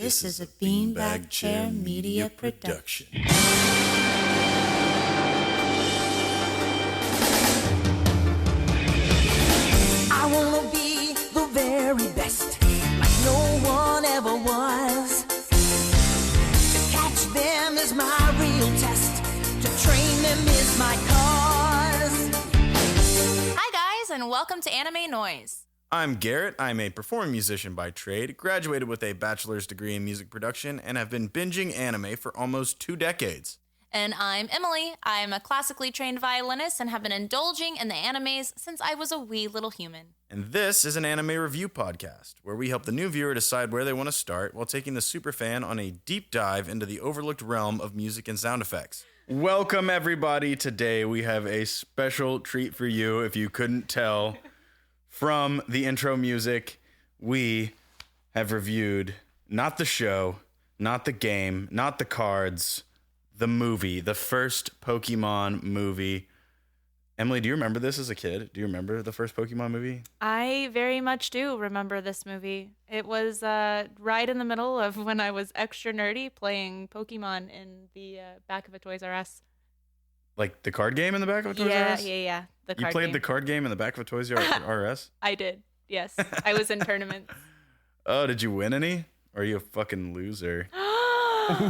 This is a Beanbag Chair Media production. I wanna be the very best, like no one ever was. To catch them is my real test, to train them is my cause. Hi guys, and welcome to Anime Noise. I'm Garrett. I'm a performing musician by trade, graduated with a bachelor's degree in music production, and have been binging anime for almost 2 decades. And I'm Emily. I'm a classically trained violinist and have been indulging in the animes since I was a wee little human. And this is an anime review podcast, where we help the new viewer decide where they want to start while taking the superfan on a deep dive into the overlooked realm of music and sound effects. Welcome, everybody. Today we have a special treat for you, if you couldn't tell. From the intro music, we have reviewed not the show, not the game, not the cards, the movie, the first Pokemon movie. Emily, do you remember this as a kid? Do you remember the first Pokemon movie? I very much do remember this movie. It was right in the middle of when I was extra nerdy playing Pokemon in the back of a Toys R Us. Like the card game in the back of a Toys R Us? Yeah. The card You played game. the card game in the back of a Toys R Us? I did, yes. I was in tournaments. Oh, did you win any? Or are you a fucking loser?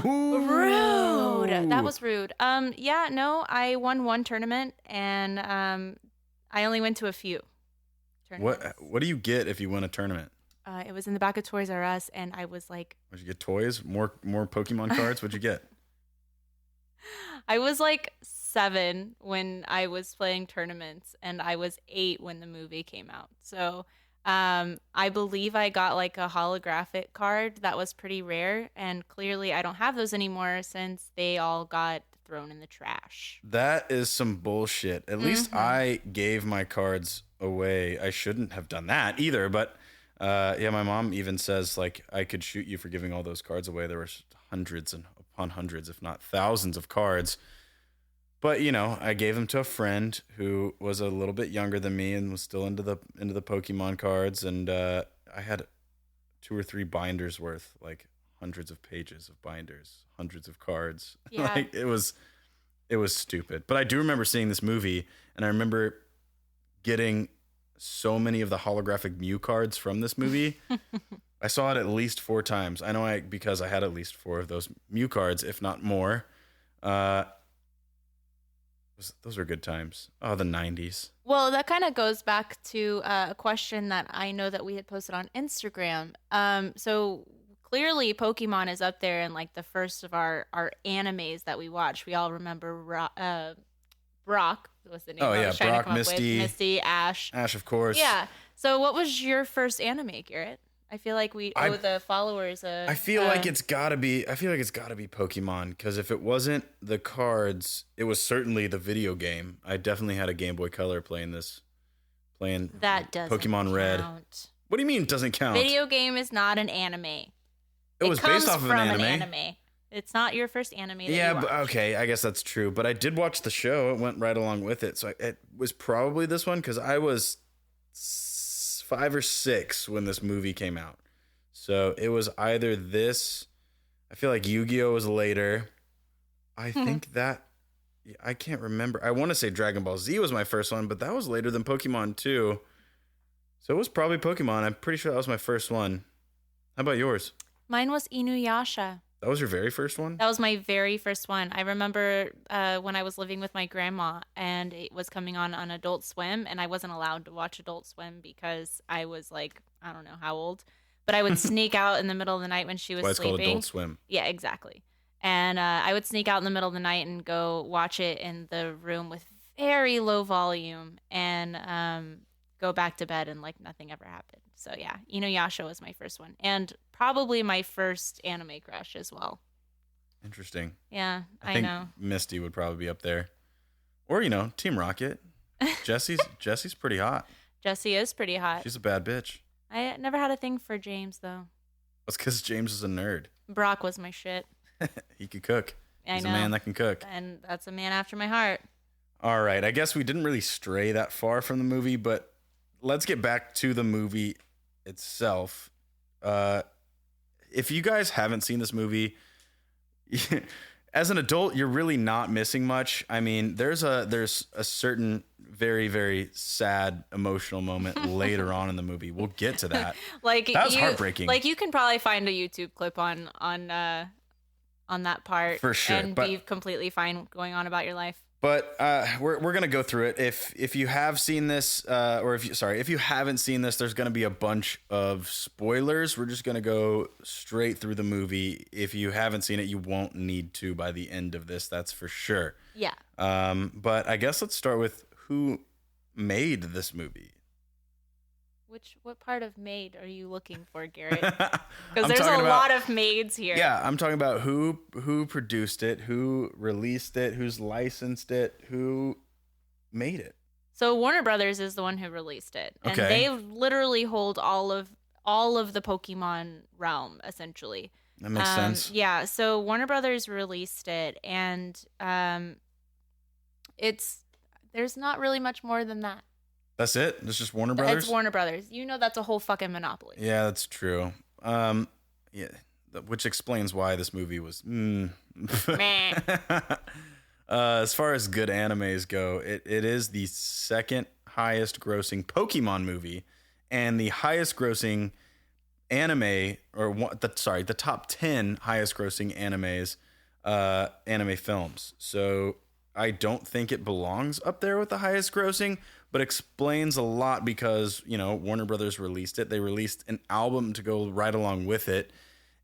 Rude. That was rude. I won one tournament and I only went to a few tournaments. What do you get if you win a tournament? It was in the back of Toys R Us and I was like, Would you get toys? More Pokemon cards? What'd you get? I was like 7 when I was playing tournaments and I was 8 when the movie came out. So I believe I got like a holographic card that was pretty rare, and clearly I don't have those anymore since they all got thrown in the trash. That is some bullshit. At least I gave my cards away. I shouldn't have done that either, but my mom even says like I could shoot you for giving all those cards away. There were hundreds and upon hundreds, if not thousands of cards. But, I gave them to a friend who was a little bit younger than me and was still into the Pokemon cards. And I had 2 or 3 binders worth, like hundreds of pages of binders, hundreds of cards. Yeah. Like it was stupid. But I do remember seeing this movie, and I remember getting so many of the holographic Mew cards from this movie. I saw it at least 4 times. I know because I had at least 4 of those Mew cards, if not more. Those were good times. Oh, the 90s. Well, that kind of goes back to a question that I know that we had posted on Instagram. So clearly Pokemon is up there in like the first of our animes that we watched. We all remember Brock was the name I was trying to come up with. Misty, Ash. Ash, of course. Yeah. So what was your first anime, Garrett? I feel like we owe the followers I feel like it's gotta be Pokemon, because if it wasn't the cards, it was certainly the video game. I definitely had a Game Boy Color playing that doesn't Pokemon count. Red. What do you mean it doesn't count? Video game is not an anime. It was based off of an anime. It's not your first anime that Yeah, you watched. but okay, I guess that's true. But I did watch the show. It went right along with it. So it was probably this one, because I was 5 or 6 when this movie came out. So it was either this. I feel like Yu-Gi-Oh was later. I think that I can't remember. I want to say Dragon Ball Z was my first one, but that was later than Pokemon too. So it was probably Pokemon. I'm pretty sure that was my first one. How about yours? Mine was Inuyasha. That was your very first one? That was my very first one. I remember when I was living with my grandma and it was coming on Adult Swim, and I wasn't allowed to watch Adult Swim because I was like, I don't know how old, but I would sneak out in the middle of the night when she was Why it's sleeping. called Adult Swim. Yeah, exactly. And I would sneak out in the middle of the night and go watch it in the room with very low volume and go back to bed, and like nothing ever happened. So yeah, Inuyasha was my first one, and probably my first anime crush as well. Interesting. Yeah, I I think know. Misty would probably be up there. Or, Team Rocket. Jessie's pretty hot. Jessie is pretty hot. She's a bad bitch. I never had a thing for James, though. That's because James is a nerd. Brock was my shit. He could cook. He's I know. a man that can cook. And that's a man after my heart. All right. I guess we didn't really stray that far from the movie, but let's get back to the movie itself. if you guys haven't seen this movie, as an adult, you're really not missing much. I mean, there's a certain very, very sad emotional moment later on in the movie. We'll get to that. Like that was heartbreaking. Like you can probably find a YouTube clip on that part for sure, and be completely fine going on about your life. But we're gonna go through it. If you have seen this, or if you haven't seen this, there's gonna be a bunch of spoilers. We're just gonna go straight through the movie. If you haven't seen it, you won't need to by the end of this. That's for sure. Yeah. But I guess let's start with who made this movie. What part of maid are you looking for, Garrett? Because there's a lot of maids here. Yeah, I'm talking about who produced it, who released it, who's licensed it, who made it. So Warner Brothers is the one who released it, and Okay. they literally hold all of the Pokemon realm, essentially. That makes sense. Yeah. So Warner Brothers released it, and there's not really much more than that. That's it? It's just Warner Brothers? It's Warner Brothers. You know that's a whole fucking monopoly. Yeah, that's true. Yeah, which explains why this movie was. Meh. As far as good animes go, it is the second highest grossing Pokemon movie, and the highest grossing anime, the top 10 highest grossing anime films. So I don't think it belongs up there with the highest grossing, but explains a lot because, Warner Brothers released it. They released an album to go right along with it.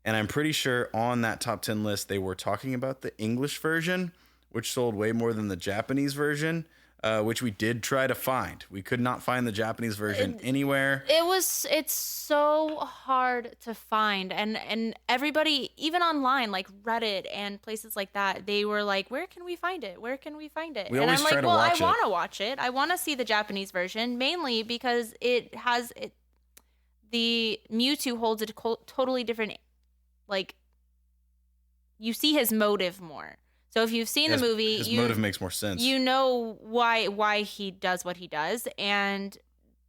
And I'm pretty sure on that top 10 list, they were talking about the English version, which sold way more than the Japanese version, which we did try to find. We could not find the Japanese version anywhere. It's so hard to find. And everybody, even online, like Reddit and places like that, they were like, where can we find it? Where can we find it? We and always I'm try like, to well, I watch it. want to watch it. I want to see the Japanese version, mainly because the Mewtwo holds a totally different, like, you see his motive more. So if you've seen the movie, his motive makes more sense. You know why he does what he does, and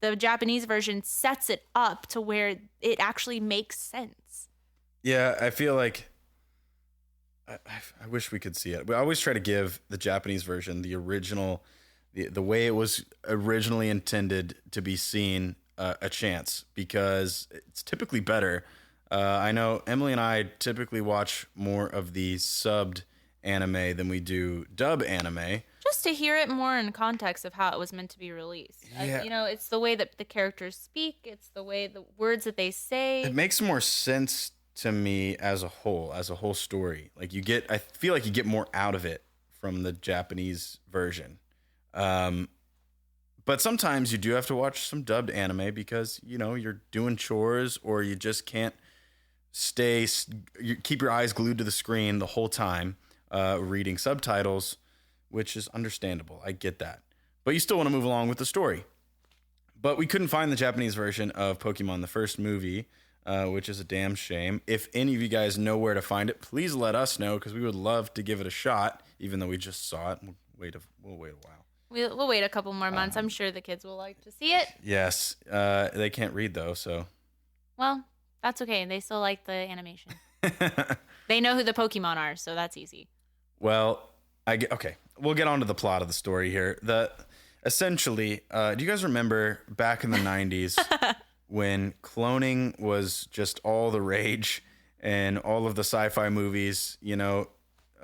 the Japanese version sets it up to where it actually makes sense. Yeah, I feel like I wish we could see it. We always try to give the Japanese version, the original, the way it was originally intended to be seen, a chance, because it's typically better. I know Emily and I typically watch more of the subbed anime than we do dub anime. Just to hear it more in context of how it was meant to be released. Yeah. It's the way that the characters speak. It's the words that they say. It makes more sense to me as a whole story. Like I feel like you get more out of it from the Japanese version. But sometimes you do have to watch some dubbed anime because, you're doing chores or you just can't keep your eyes glued to the screen the whole time. Reading subtitles, which is understandable. I get that. But you still want to move along with the story. But we couldn't find the Japanese version of Pokemon, the first movie, which is a damn shame. If any of you guys know where to find it, please let us know, because we would love to give it a shot, even though we just saw it. We'll wait a while. We'll wait a couple more months. I'm sure the kids will like to see it. Yes. They can't read, though, so. Well, that's okay. They still like the animation. They know who the Pokemon are, so that's easy. Well, okay. We'll get on to the plot of the story here. Essentially, do you guys remember back in the 90s when cloning was just all the rage and all of the sci-fi movies?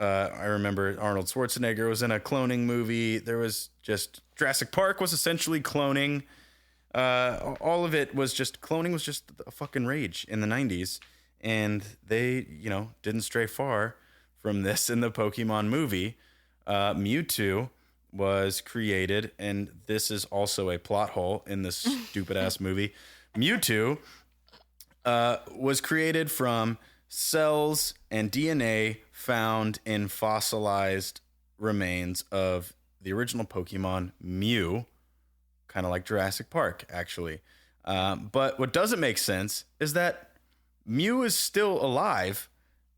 I remember Arnold Schwarzenegger was in a cloning movie. There was just Jurassic Park was essentially cloning. All of it was just cloning was just a fucking rage in the 90s. And they, didn't stray far from this in the Pokemon movie. Mewtwo was created, and this is also a plot hole in this stupid-ass movie. Mewtwo was created from cells and DNA found in fossilized remains of the original Pokemon Mew, kind of like Jurassic Park, actually. But what doesn't make sense is that Mew is still alive,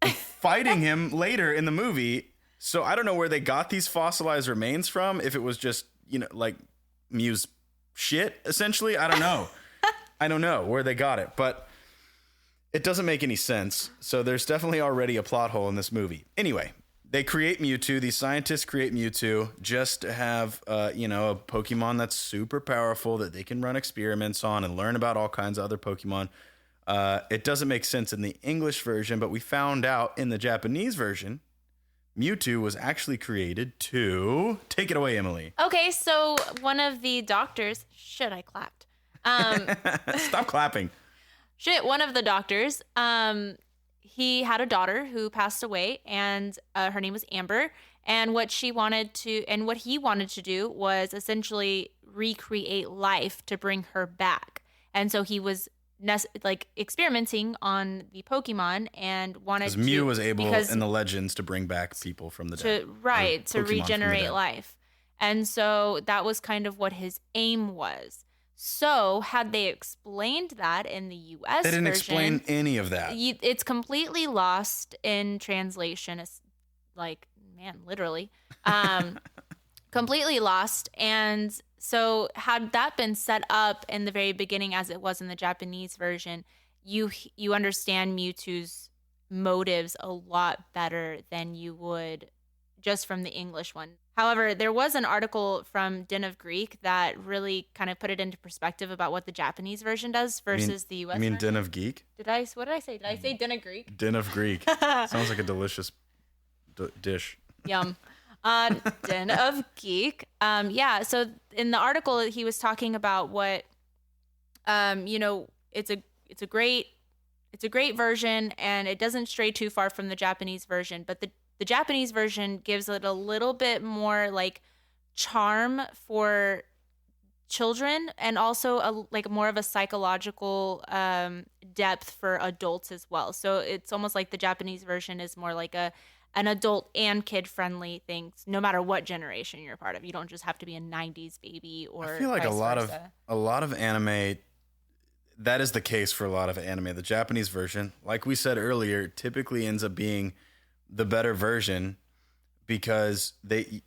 fighting him later in the movie. So I don't know where they got these fossilized remains from. If it was just, like Mew's shit, essentially. I don't know. I don't know where they got it. But It doesn't make any sense. So there's definitely already a plot hole in this movie. Anyway, they create Mewtwo. These scientists create Mewtwo just to have, a Pokemon that's super powerful that they can run experiments on and learn about all kinds of other Pokemon. It doesn't make sense in the English version, but we found out in the Japanese version, Mewtwo was actually created to... Take it away, Emily. Okay, so one of the doctors... Shit, I clapped. Stop clapping. One of the doctors, he had a daughter who passed away, and her name was Amber. And what he wanted to do was essentially recreate life to bring her back. And so he was experimenting on the Pokemon and wanted to... Because Mew was able in the legends to bring back people from the dead. To regenerate life. And so that was kind of what his aim was. So had they explained that in the U.S. They didn't version, explain any of that. It's completely lost in translation. It's literally. Completely lost. And so had that been set up in the very beginning as it was in the Japanese version, you understand Mewtwo's motives a lot better than you would just from the English one. However, there was an article from Den of Greek that really kind of put it into perspective about what the Japanese version does versus the US version. You mean version. Den of Geek? What did I say? Did I say Den of Greek? Den of Greek. Sounds like a delicious dish. Yum. Den of Geek. So in the article he was talking about what it's a great version, and it doesn't stray too far from the Japanese version, but the Japanese version gives it a little bit more like charm for children, and also more of a psychological depth for adults as well. So it's almost like the Japanese version is more like an adult and kid friendly thing, no matter what generation you're a part of. You don't just have to be a 90s baby or I feel like vice a lot of anime, that is the case for a lot of anime. The Japanese version, like we said earlier, typically ends up being the better version because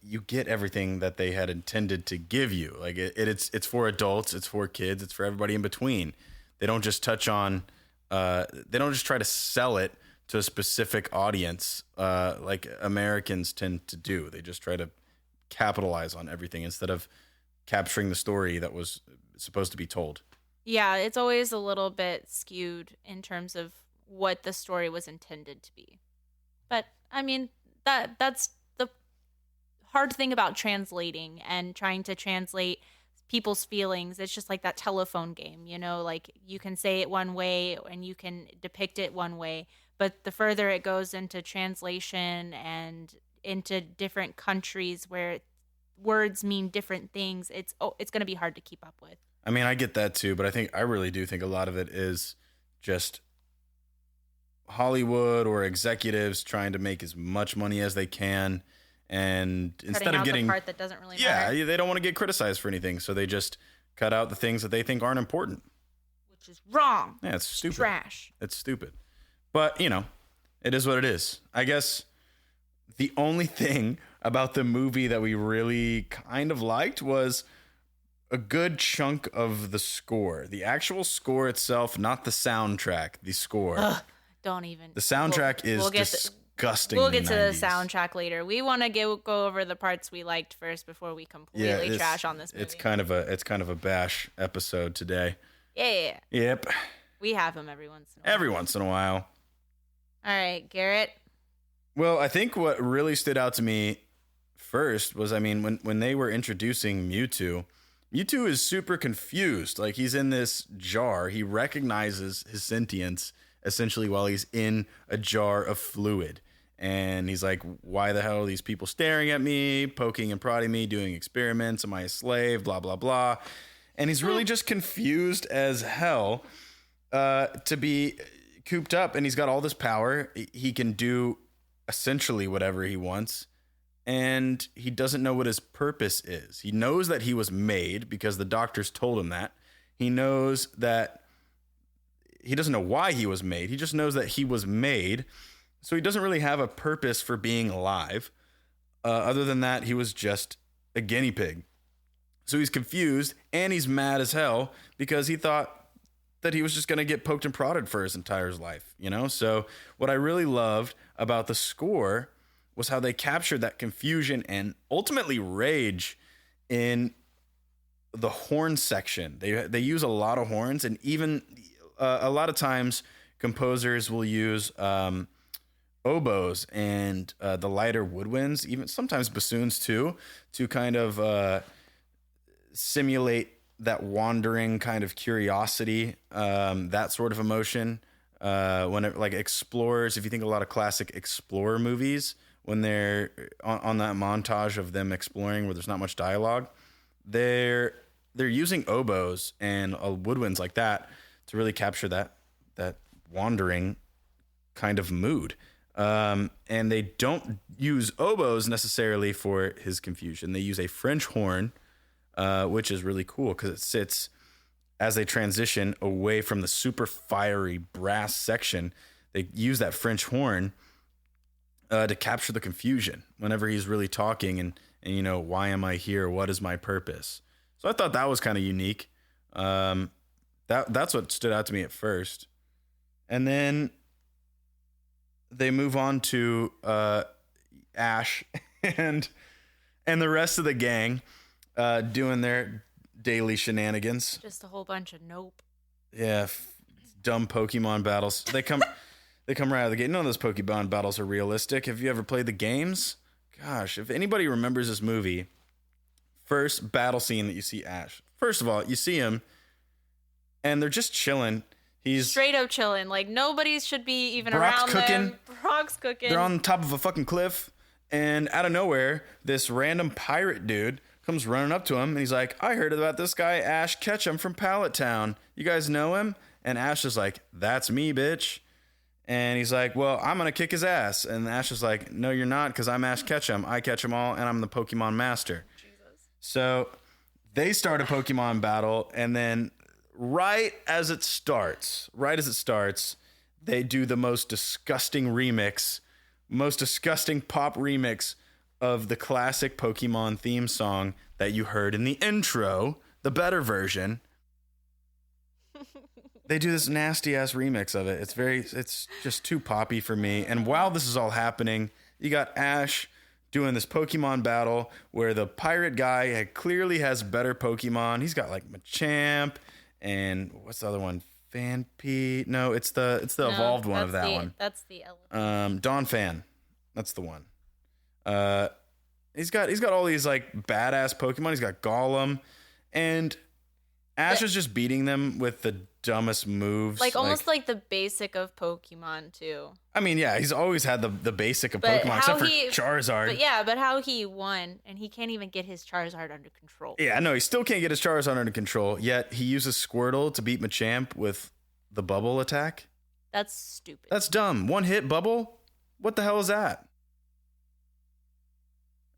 you get everything that they had intended to give you. Like it's for adults, it's for kids, it's for everybody in between. They don't just touch on, they don't just try to sell it to a specific audience like Americans tend to do. They just try to capitalize on everything instead of capturing the story that was supposed to be told. Yeah, it's always a little bit skewed in terms of what the story was intended to be. But I mean, that's the hard thing about translating and trying to translate people's feelings. It's just like that telephone game, like you can say it one way and you can depict it one way, but the further it goes into translation and into different countries where words mean different things, it's going to be hard to keep up with. I mean, I get that too, but I really do think a lot of it is just Hollywood or executives trying to make as much money as they can, and instead of getting the part that doesn't really matter. They don't want to get criticized for anything, so they just cut out the things that they think aren't important, which is wrong. Yeah, it's stupid. Trash. It's stupid, but it is what it is. I guess the only thing about the movie that we really kind of liked was a good chunk of the score. The actual score itself, not the soundtrack, the score. Ugh, don't even. The soundtrack is disgusting. We'll get to the soundtrack later. We want to go over the parts we liked first before we completely trash on this movie. It's kind of a bash episode today. Yeah. Yep. We have them every once in a while. All right, Garrett. Well, I think what really stood out to me first was, when they were introducing Mewtwo is super confused. Like, he's in this jar. He recognizes his sentience essentially while he's in a jar of fluid. And he's like, why the hell are these people staring at me, poking and prodding me, doing experiments? Am I a slave? Blah, blah, blah. And he's really just confused as hell to be cooped up. And he's got all this power. He can do essentially whatever he wants. And he doesn't know what his purpose is. He knows that he was made because the doctors told him that. He knows that he doesn't know why he was made. He just knows that he was made. So he doesn't really have a purpose for being alive. Other than that, he was just a guinea pig. So he's confused and he's mad as hell because he thought that he was just going to get poked and prodded for his entire life, you know? So what I really loved about the score was how they captured that confusion and ultimately rage in the horn section. They use a lot of horns, and even a lot of times composers will use oboes and the lighter woodwinds, even sometimes bassoons too, to kind of simulate that wandering kind of curiosity, that sort of emotion. When it, like explorers, if you think a lot of classic explorer movies, when they're on that montage of them exploring where there's not much dialogue, they're using oboes and woodwinds like that to really capture that wandering kind of mood. And they don't use oboes necessarily for his confusion. They use a French horn, which is really cool because it sits as they transition away from the super fiery brass section. They use that French horn to capture the confusion whenever he's really talking and you know, why am I here? What is my purpose? So I thought that was kind of unique. That's what stood out to me at first. And then they move on to Ash and the rest of the gang doing their daily shenanigans. Just a whole bunch of nope. Yeah, dumb Pokemon battles. They come right out of the gate. None of those Pokemon battles are realistic. Have you ever played the games? Gosh, if anybody remembers this movie, first battle scene that you see Ash. First of all, you see him, and they're just chilling. He's straight up chilling. Like, nobody should be even Brock's around cooking. them. Brock's cooking. They're on top of a fucking cliff, and out of nowhere, this random pirate dude comes running up to him, and he's like, I heard about this guy, Ash Ketchum from Pallet Town. You guys know him? And Ash is like, that's me, bitch. And he's like, well, I'm going to kick his ass. And Ash is like, no, you're not, because I'm Ash Ketchum. I catch them all, and I'm the Pokemon master. Jesus. So they start a Pokemon battle, and then right as it starts, they do the most disgusting pop remix of the classic Pokemon theme song that you heard in the intro, the better version. They do this nasty ass remix of it. It's just too poppy for me. And while this is all happening, you got Ash doing this Pokemon battle where the pirate guy clearly has better Pokemon. He's got like Machamp and what's the other one? Fanpy? No, it's the evolved one of that one. That's the element. Donphan. That's the one. He's got all these like badass Pokemon. He's got Golem, and Ash is just beating them with the dumbest moves. Like almost like the basic of Pokemon too. I mean, yeah, he's always had the basic of Pokemon except for Charizard. But how he won, and he can't even get his Charizard under control. Yeah, no, he still can't get his Charizard under control. Yet he uses Squirtle to beat Machamp with the bubble attack. That's stupid. That's dumb. One hit bubble? What the hell is that?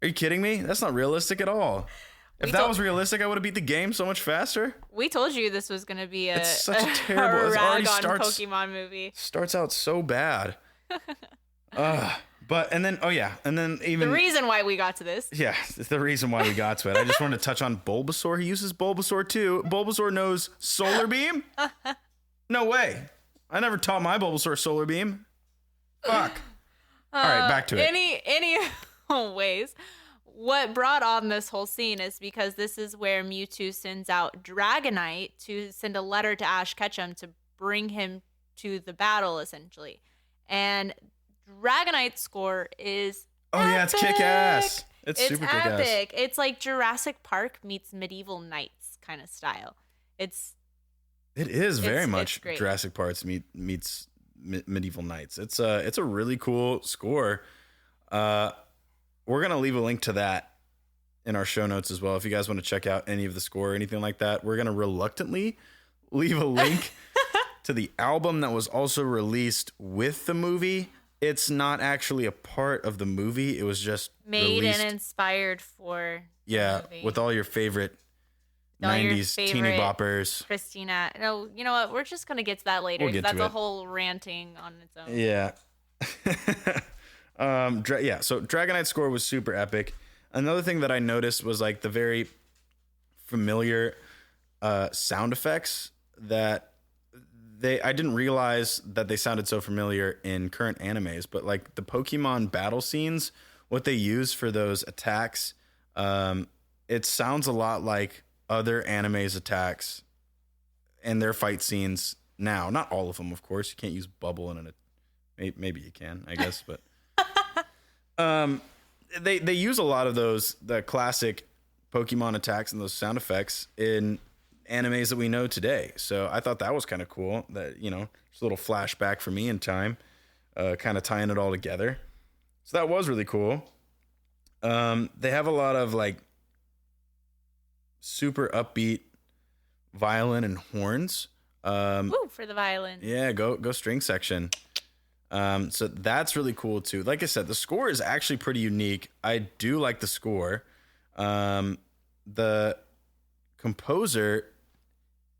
Are you kidding me? That's not realistic at all. If that was realistic, I would have beat the game so much faster. We told you this was going to be it's such a terrible. Pokemon movie. Starts out so bad. And then even the reason why we got to this. Yeah, it's the reason why we got to it. I just wanted to touch on Bulbasaur. He uses Bulbasaur too. Bulbasaur knows Solar Beam? No way. I never taught my Bulbasaur Solar Beam. Fuck. All right, back to it. Any ways. What brought on this whole scene is because this is where Mewtwo sends out Dragonite to send a letter to Ash Ketchum to bring him to the battle, essentially. And Dragonite's score is epic. Yeah, it's kick-ass. It's super kick-ass. Epic. It's like Jurassic Park meets Medieval Knights kind of style. It is very much Jurassic Park meets Medieval Knights. It's a really cool score. We're going to leave a link to that in our show notes as well. If you guys want to check out any of the score or anything like that, we're going to reluctantly leave a link to the album that was also released with the movie. It's not actually a part of the movie. It was just made released. And inspired for the movie. With all your favorite 90s teeny boppers. Christina. No, you know what? We're just going to get to that later. We'll that's a whole ranting on its own. Yeah. So Dragonite's score was super epic. Another thing that I noticed was like the very familiar sound effects that I didn't realize that they sounded so familiar in current animes, but like the Pokemon battle scenes, what they use for those attacks, it sounds a lot like other animes attacks and their fight scenes now. Not all of them, of course. You can't use bubble in an. Maybe you can, I guess, but they use a lot of the classic Pokemon attacks and those sound effects in animes that we know today. So I thought that was kind of cool. That just a little flashback for me in time, kind of tying it all together. So that was really cool. They have a lot of like super upbeat violin and horns. Ooh, for the violin. Yeah, go string section. So that's really cool too. Like I said, the score is actually pretty unique. I do like the score. The composer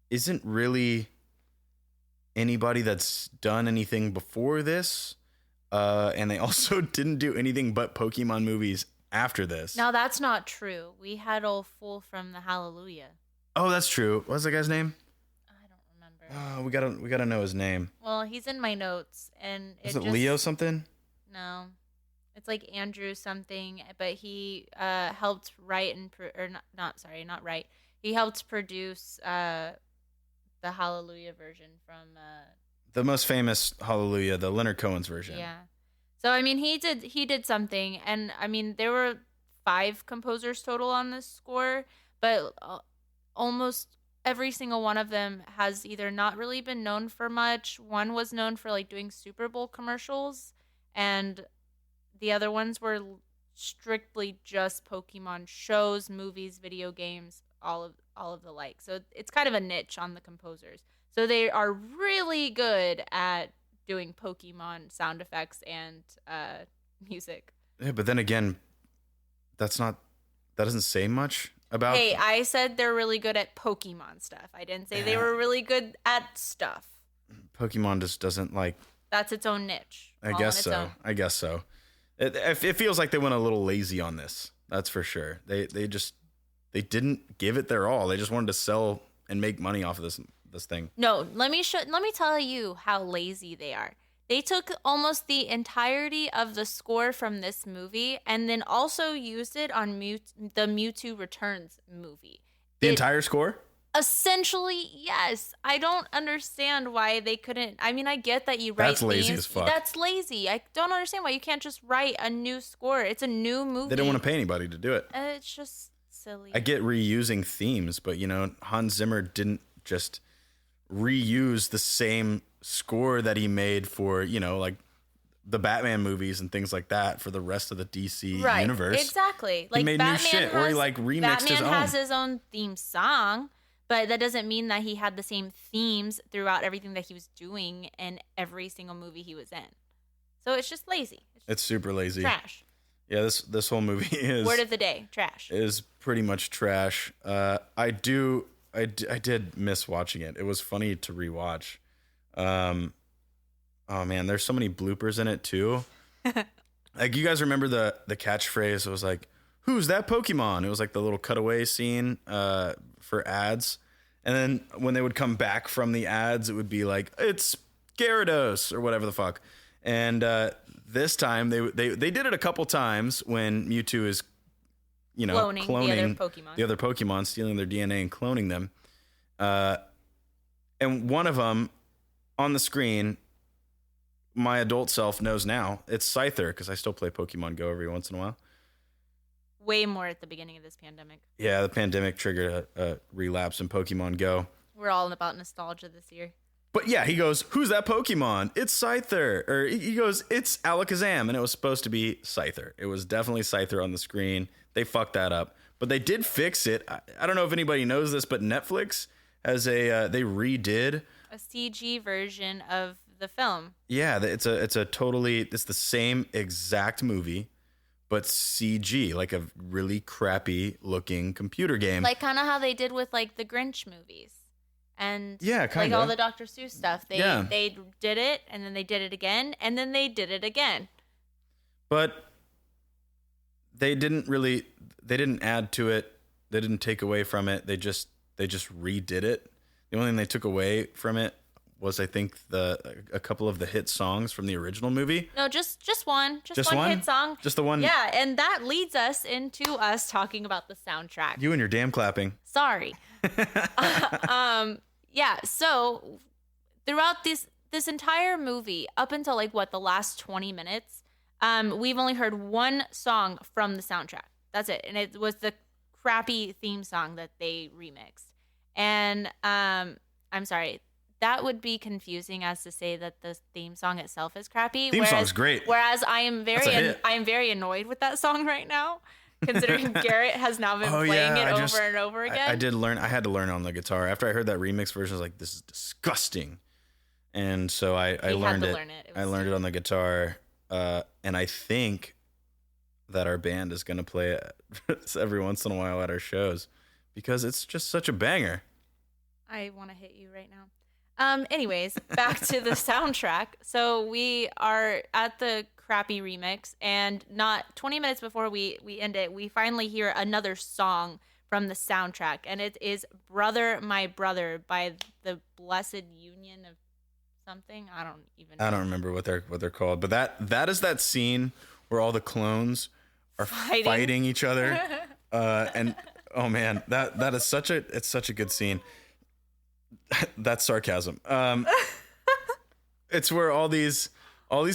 isn't really anybody that's done anything before this. And they also didn't do anything but Pokemon movies after this. Now that's not true. We had old fool from the Hallelujah. Oh, that's true. What's that guy's name? I don't remember. Oh, we gotta know his name. Well, he's in my notes, and Is it Leo something? No, it's like Andrew something. But he helped write and not write. He helped produce the Hallelujah version from the most famous Hallelujah, the Leonard Cohen's version. Yeah. So I mean, he did something, and I mean there were 5 composers total on this score, but almost every single one of them has either not really been known for much. One was known for like doing Super Bowl commercials, and the other ones were strictly just Pokemon shows, movies, video games, all of the like. So it's kind of a niche on the composers. So they are really good at doing Pokemon sound effects and music. Yeah, but then again, that doesn't say much about. Hey, I said they're really good at Pokemon stuff. I didn't say they were really good at stuff. Pokemon just doesn't like. That's its own niche. I guess so. It feels like they went a little lazy on this. That's for sure. They didn't give it their all. They just wanted to sell and make money off of this thing. No, let me tell you how lazy they are. They took almost the entirety of the score from this movie and then also used it on the Mewtwo Returns movie. The entire score? Essentially, yes. I don't understand why they couldn't. I mean, I get that you write That's lazy themes. as fuck. That's lazy. I don't understand why you can't just write a new score. It's a new movie. They don't want to pay anybody to do it. It's just silly. I get reusing themes, but Hans Zimmer didn't just reuse the same score that he made for like the Batman movies and things like that for the rest of the DC universe. Exactly. Like he made Batman new shit, or he like remixed his own. Batman has his own theme song, but that doesn't mean that he had the same themes throughout everything that he was doing in every single movie he was in. So it's just lazy. It's super lazy. Trash. Yeah, this whole movie is word of the day. Trash. Is pretty much trash. I did miss watching it. It was funny to rewatch. Oh man, there's so many bloopers in it too. Like, you guys remember the catchphrase? It was like, "Who's that Pokemon?" It was like the little cutaway scene for ads, and then when they would come back from the ads, it would be like, "It's Gyarados" or whatever the fuck. And this time they did it a couple times when Mewtwo is cloning the other Pokemon, stealing their DNA and cloning them. And one of them on the screen, my adult self knows now, it's Scyther, because I still play Pokemon Go every once in a while. Way more at the beginning of this pandemic. Yeah, the pandemic triggered a relapse in Pokemon Go. We're all about nostalgia this year. But yeah, he goes, "Who's that Pokemon?" It's Scyther. Or he goes, "It's Alakazam." And it was supposed to be Scyther. It was definitely Scyther on the screen. They fucked that up. But they did fix it. I don't know if anybody knows this, but Netflix has they redid a CG version of the film. Yeah, it's the same exact movie, but CG, like a really crappy looking computer game. Like kind of how they did with like the Grinch movies. And yeah, like all the Dr. Seuss stuff. They did it, and then they did it again, and then they did it again. But they didn't add to it. They didn't take away from it. They just redid it. The only thing they took away from it was, I think, a couple of the hit songs from the original movie. No, just one. Just one hit song. Just the one? Yeah, and that leads us into us talking about the soundtrack. You and your damn clapping. Sorry. Yeah, so throughout this entire movie, up until like the last 20 minutes, we've only heard one song from the soundtrack. That's it. And it was the crappy theme song that they remixed. And I'm sorry, that would be confusing as to say that the theme song itself is crappy. Theme song's great. Whereas I am very annoyed with that song right now, considering Garrett has now been playing it over and over again. I had to learn on the guitar. After I heard that remix version, I was like, this is disgusting. And so I learned it. I learned it on the guitar. And I think that our band is going to play it every once in a while at our shows because it's just such a banger. I want to hit you right now. Anyways, back to the soundtrack. So we are at the crappy remix, and not 20 minutes before we end it, we finally hear another song from the soundtrack, and it is Brother My Brother by the Blessed Union of something. I don't remember what they're called, but that is that scene where all the clones are fighting each other. And oh man, that is such a good scene. That's sarcasm. It's where all these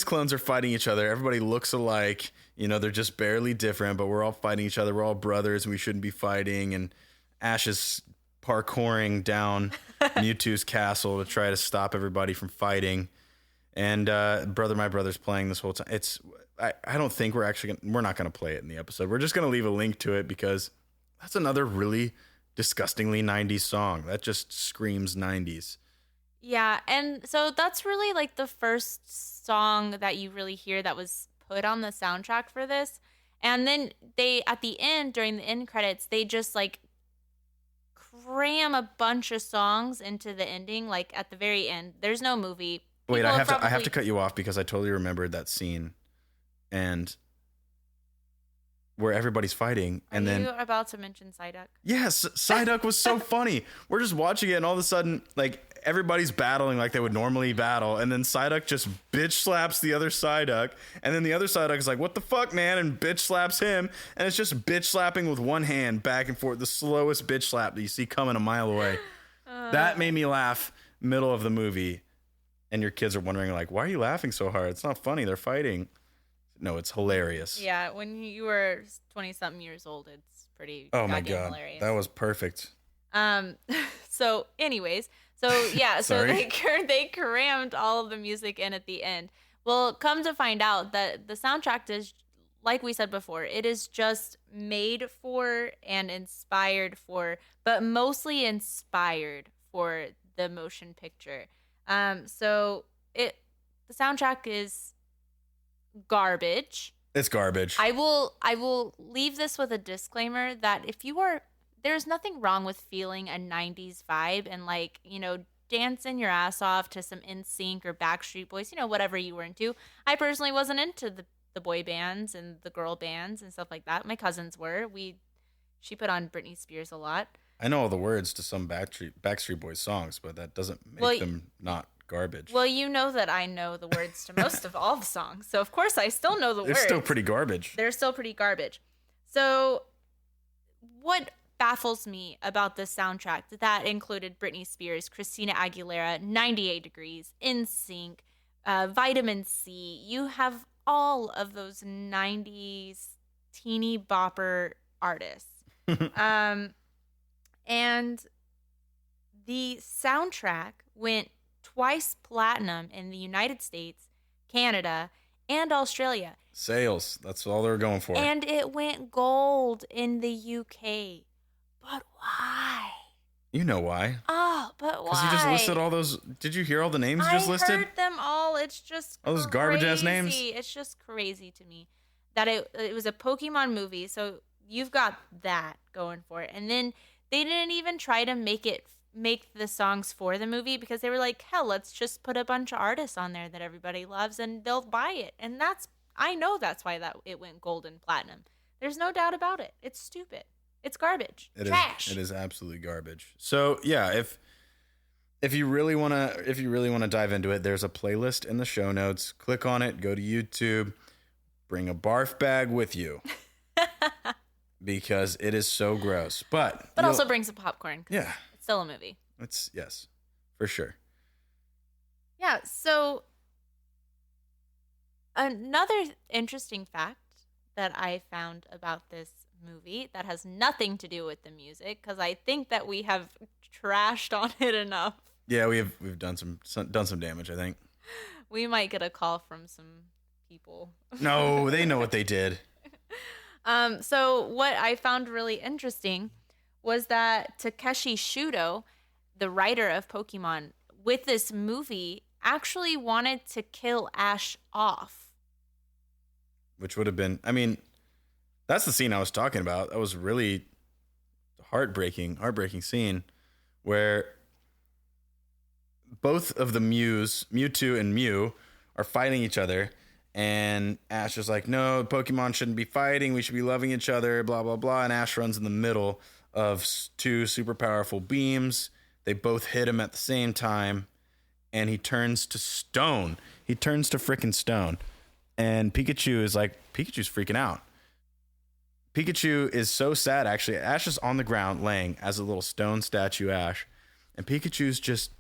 clones are fighting each other. Everybody looks alike. They're just barely different, but we're all fighting each other. We're all brothers, and we shouldn't be fighting. And Ash is parkouring down Mewtwo's castle to try to stop everybody from fighting. And Brother My Brother's playing this whole time. I don't think we're not gonna play it in the episode. We're just gonna leave a link to it because that's another really disgustingly 90s song that just screams 90s. Yeah, and so that's really like the first song that you really hear that was put on the soundtrack for this. And then they, at the end, during the end credits, they just like cram a bunch of songs into the ending. Like at the very end, there's no movie. Wait, I have to cut you off because I totally remembered that scene, and where everybody's fighting. And then you about to mention Psyduck? Yes, Psyduck was so funny. We're just watching it, and all of a sudden, like, everybody's battling like they would normally battle, and then Psyduck just bitch slaps the other Psyduck, and then the other Psyduck is like, what the fuck, man, and bitch slaps him, and it's just bitch slapping with one hand back and forth, the slowest bitch slap that you see coming a mile away. That made me laugh middle of the movie, and your kids are wondering, like, why are you laughing so hard? It's not funny. They're fighting. No, it's hilarious. Yeah, when you were 20-something years old, it's pretty oh my god, hilarious. That was perfect. So anyways, so yeah, so they crammed all of the music in at the end. Well, come to find out that the soundtrack is, like we said before, it is just made for and inspired for, but mostly inspired for the motion picture. So the soundtrack is garbage. It's garbage. I will leave this with a disclaimer that there's nothing wrong with feeling a 90s vibe and, like, dancing your ass off to some NSYNC or Backstreet Boys, whatever you were into. I personally wasn't into the boy bands and the girl bands and stuff like that. My cousins were. She put on Britney Spears a lot. I know all the words to some Backstreet Boys songs, but that doesn't make them not garbage. Well, you know that I know the words to most of all the songs, so of course I still know the words. They're still pretty garbage. So what baffles me about this soundtrack that included Britney Spears, Christina Aguilera, 98 Degrees, NSYNC, Vitamin C. You have all of those 90s teeny bopper artists. And the soundtrack went twice platinum in the United States, Canada, and Australia. Sales. That's all they're going for. And it went gold in the UK. But why? You know why. Oh, but why? Because you just listed all those. Did you hear all the names you just listed? I heard them all. It's just all those garbage-ass names? It's just crazy to me that it was a Pokemon movie, so you've got that going for it. And then they didn't even try to make the songs for the movie because they were like, hell, let's just put a bunch of artists on there that everybody loves and they'll buy it. And I know that's why it went gold and platinum. There's no doubt about it. It's stupid. It's garbage. Trash. It is absolutely garbage. So yeah, if if you really want to dive into it, there's a playlist in the show notes. Click on it, go to YouTube, bring a barf bag with you. Because it is so gross. But also bring some popcorn. 'Cause yeah. It's still a movie. Yes, for sure. Yeah, so another interesting fact that I found about this movie that has nothing to do with the music, because I think that we have trashed on it enough. Yeah, we've done some damage, I think. We might get a call from some people. No, they know what they did. So what I found really interesting was that Takeshi Shudo, the writer of Pokemon, with this movie actually wanted to kill Ash off. Which would have been, I mean, that's the scene I was talking about. That was really heartbreaking scene where both of the Mewtwo and Mew, are fighting each other. And Ash is like, no, Pokemon shouldn't be fighting. We should be loving each other, blah, blah, blah. And Ash runs in the middle of two super powerful beams. They both hit him at the same time. And he turns to stone. He turns to freaking stone. And Pikachu's freaking out. Pikachu is so sad, actually. Ash is on the ground laying as a little stone statue Ash. And Pikachu's just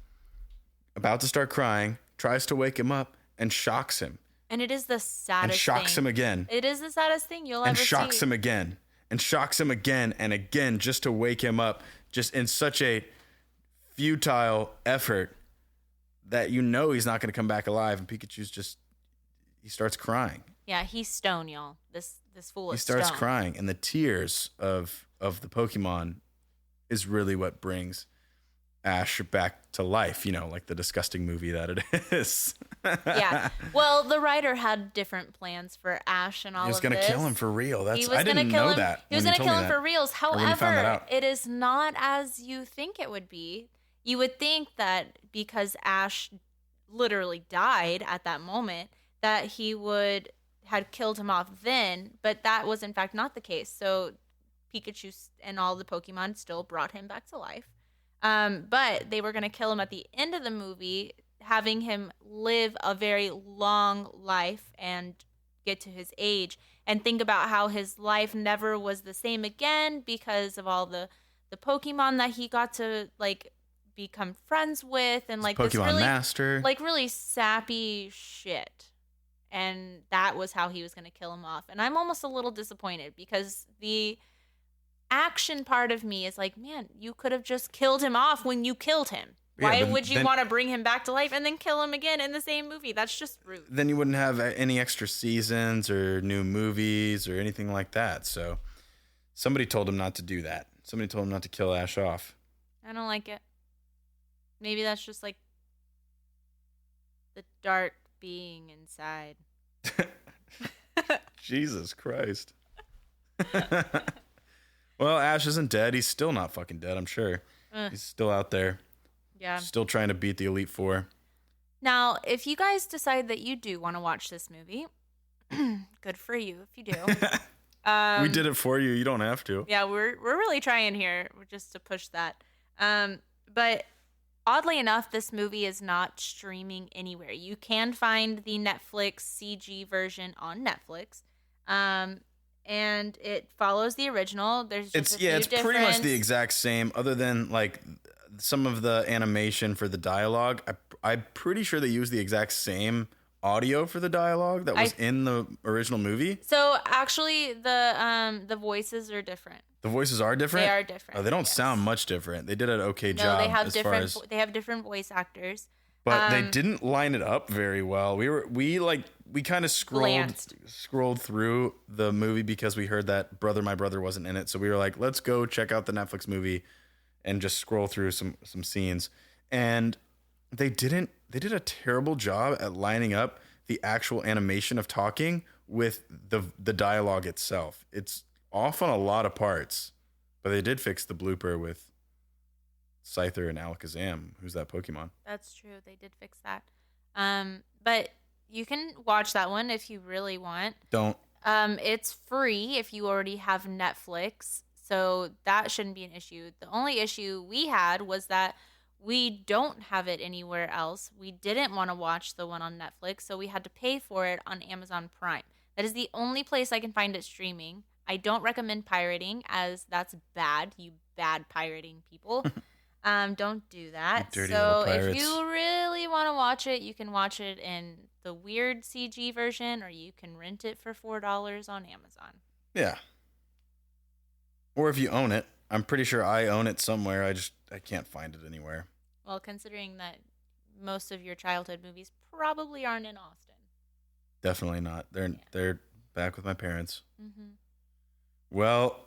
about to start crying, tries to wake him up, and shocks him. And it is the saddest and shocks him again. It is the saddest thing you'll ever see. And shocks him again. And shocks him again and again just to wake him up. Just in such a futile effort that you know he's not going to come back alive. And Pikachu's just, he starts crying. Yeah, he's stone, y'all. This fool is stone. He starts stone. crying. And the tears of the Pokemon is really what brings Ash back to life, you know, like the disgusting movie that it is. Yeah. Well, the writer had different plans for Ash and all of this. He was going to kill him for real. I didn't kill know him. that. He was going to kill him for reals. However, it is not as you think it would be. You would think that because Ash literally died at that moment, that he had killed him off then, but that was in fact not the case. So Pikachu and all the Pokemon still brought him back to life. But they were going to kill him at the end of the movie, having him live a very long life and get to his age, and think about how his life never was the same again because of all the Pokemon that he got to like become friends with, and like Pokemon this really, Master, like really sappy shit. And that was how he was going to kill him off. And I'm almost a little disappointed because the action part of me is like, man, you could have just killed him off when you killed him. Why would you want to bring him back to life and then kill him again in the same movie? That's just rude. Then you wouldn't have any extra seasons or new movies or anything like that. So somebody told him not to do that. Somebody told him not to kill Ash off. I don't like it. Maybe that's just like the dark being inside. Jesus Christ. Well, Ash isn't dead. He's still not fucking dead, I'm sure. He's still out there. Yeah. Still trying to beat the Elite Four. Now, if you guys decide that you do want to watch this movie, good for you if you do. We did it for you. You don't have to. Yeah, we're really trying here just to push that. But oddly enough, this movie is not streaming anywhere. You can find the Netflix CG version on Netflix. And it follows the original. There's just it's pretty much the exact same, other than like some of the animation for the dialogue. I'm pretty sure they use the exact same audio for the dialogue that was in the original movie. So actually, the voices are different. The voices are different? They are different. Oh, they don't sound much different. They did an okay job. No, they have different voice actors. But they didn't line it up very well. We kind of scrolled through the movie because we heard that My Brother wasn't in it. So we were like, let's go check out the Netflix movie and just scroll through some scenes. And they did a terrible job at lining up the actual animation of talking with the dialogue itself. It's off on a lot of parts, but they did fix the blooper with Scyther and Alakazam. Who's that Pokemon? That's true. They did fix that. But you can watch that one if you really want. Don't. It's free if you already have Netflix, so that shouldn't be an issue. The only issue we had was that We don't have it anywhere else. We didn't want to watch the one on Netflix, so we had to pay for it on Amazon Prime. That is the only place I can find it streaming. I don't recommend pirating, as that's bad, you bad pirating people. Don't do that. Dirty little So if pirates. you really want to watch it, you can watch it in the weird CG version, or you can rent it for $4 on Amazon. Yeah. Or if you own it. I'm pretty sure I own it somewhere. I can't find it anywhere. Well, considering that most of your childhood movies probably aren't in Austin. Definitely not. They're back with my parents. Mm-hmm. Well,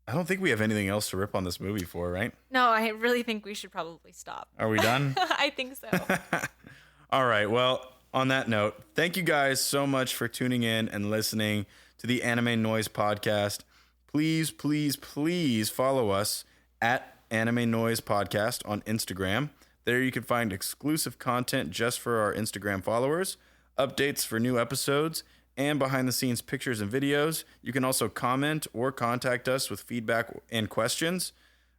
I don't think we have anything else to rip on this movie for, right? No, I really think we should probably stop. Are we done? I think so. All right. Well, on that note, thank you guys so much for tuning in and listening to the Anime Noise podcast. Please, please, please follow us at Anime Noise Podcast on Instagram. There you can find exclusive content just for our Instagram followers, updates for new episodes, and behind-the-scenes pictures and videos. You can also comment or contact us with feedback and questions.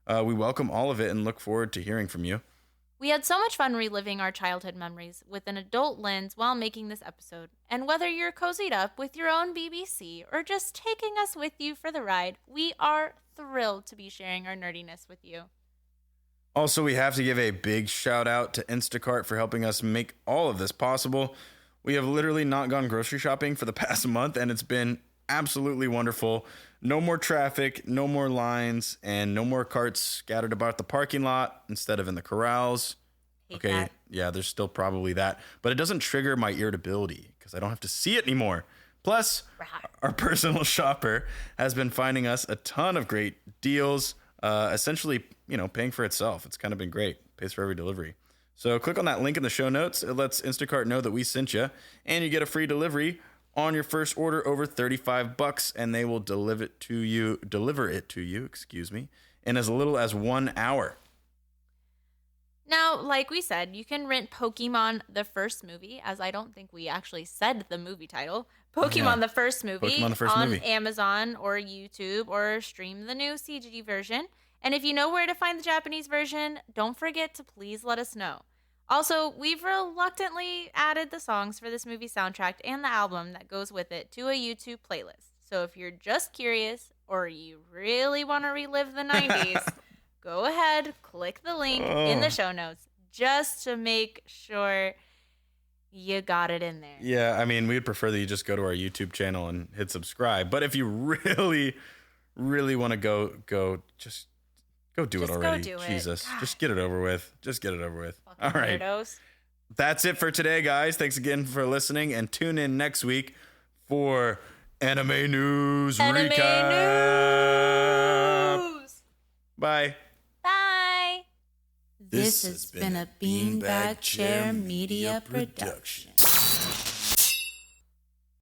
We welcome all of it and look forward to hearing from you. We had so much fun reliving our childhood memories with an adult lens while making this episode. And whether you're cozied up with your own BBC or just taking us with you for the ride, we are thrilled to be sharing our nerdiness with you. Also, we have to give a big shout out to Instacart for helping us make all of this possible. We have literally not gone grocery shopping for the past month, and it's been absolutely wonderful. No more traffic, no more lines, and no more carts scattered about the parking lot instead of in the corrals. Hate Okay, that. yeah, there's still probably that, but it doesn't trigger my irritability because I don't have to see it anymore. Plus, our personal shopper has been finding us a ton of great deals, essentially, paying for itself. It's kind of been great. Pays for every delivery. So click on that link in the show notes. It lets Instacart know that we sent you, and you get a free delivery on your first order over $35, and they will deliver it to you, in as little as 1 hour. Now, like we said, you can rent Pokemon the first movie, as I don't think we actually said the movie title. Pokemon the first movie Pokemon the first on movie. Amazon or YouTube, or stream the new CG version. And if you know where to find the Japanese version, don't forget to please let us know. Also, we've reluctantly added the songs for this movie soundtrack and the album that goes with it to a YouTube playlist. So if you're just curious or you really want to relive the 90s, go ahead, click the link in the show notes just to make sure you got it in there. Yeah, I mean, we'd prefer that you just go to our YouTube channel and hit subscribe. But if you really, really want to go, just go do it Just already. go do it. Jesus, God. just get it over with. Just get it over with. Fucking All right. weirdos. That's it for today, guys. Thanks again for listening, and tune in next week for Anime News Anime Recap. News! Bye. Bye! This has been a Beanbag Chair Media production.